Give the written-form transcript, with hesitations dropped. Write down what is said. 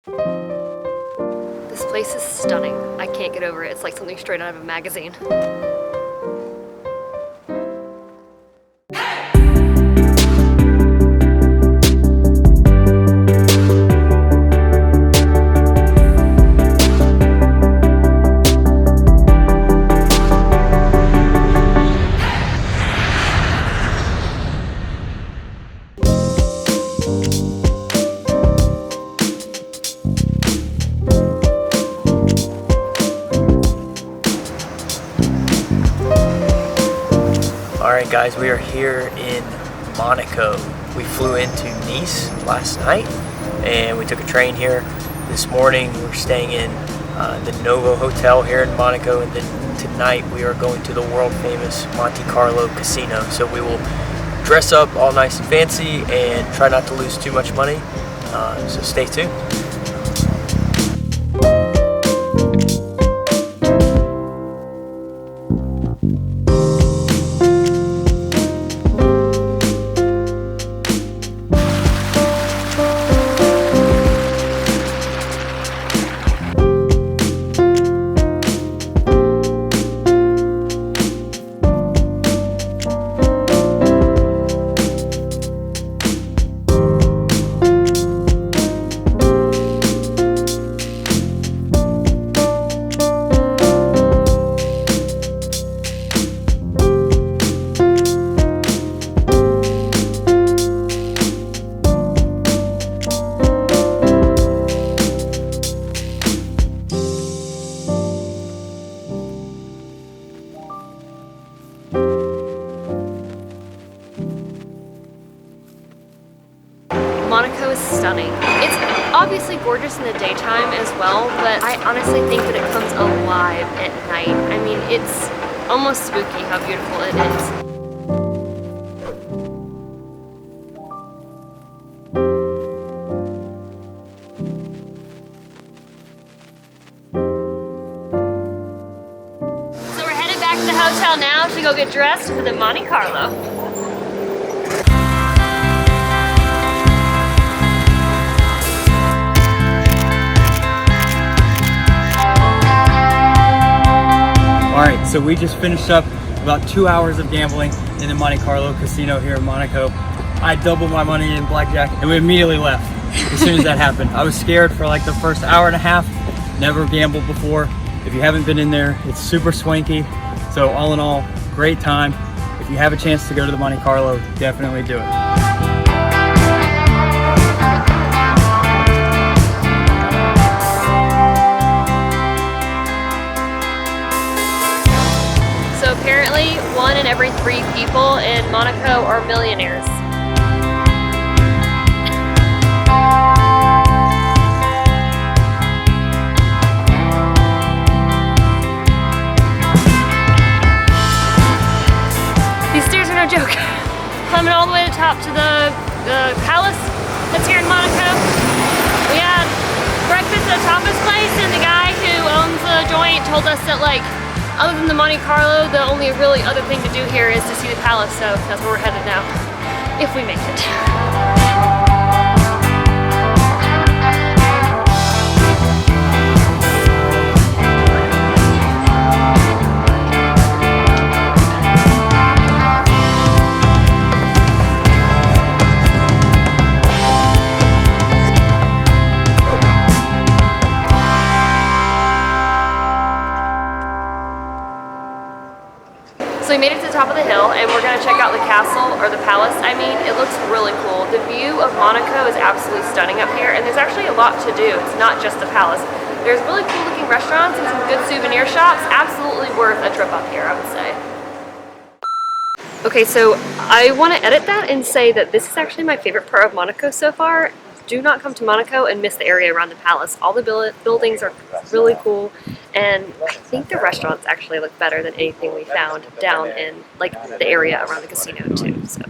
This place is stunning. I can't get over it. It's like something straight out of a magazine. Alright guys, we are here in Monaco. We flew into Nice last night and we took a train here this morning. We're staying in the Novo Hotel here in Monaco, and then tonight we are going to the world famous Monte-Carlo Casino. So we will dress up all nice and fancy and try not to lose too much money. So stay tuned. Monaco is stunning. It's obviously gorgeous in the daytime as well, but I honestly think that it comes alive at night. I mean, it's almost spooky how beautiful it is. So we're headed back to the hotel now to go get dressed for the Monte Carlo. Alright, so we just finished up about 2 hours of gambling in the Monte-Carlo Casino here in Monaco. I doubled my money in blackjack and we immediately left as soon as that happened. I was scared for like the first hour and a half, never gambled before. If you haven't been in there, it's super swanky. So all in all, great time. If you have a chance to go to the Monte-Carlo, definitely do it. Apparently, 1 in every 3 people in Monaco are millionaires. These stairs are no joke. Climbing all the way to the top to the palace that's here in Monaco. We had breakfast at a tapas place, and the guy who owns the joint told us that, like, other than the Monte Carlo, the only really other thing to do here is to see the palace, so that's where we're headed now, if we make it. So we made it to the top of the hill and we're going to check out the castle, or the palace. I mean, it looks really cool. The view of Monaco is absolutely stunning up here, and there's actually a lot to do. It's not just the palace. There's really cool looking restaurants and some good souvenir shops. Absolutely worth a trip up here, I would say. Okay, so I want to edit that and say that this is actually my favorite part of Monaco so far. Do not come to Monaco and miss the area around the palace. All the buildings are really cool, and I think the restaurants actually look better than anything we found down in like the area around the casino too. So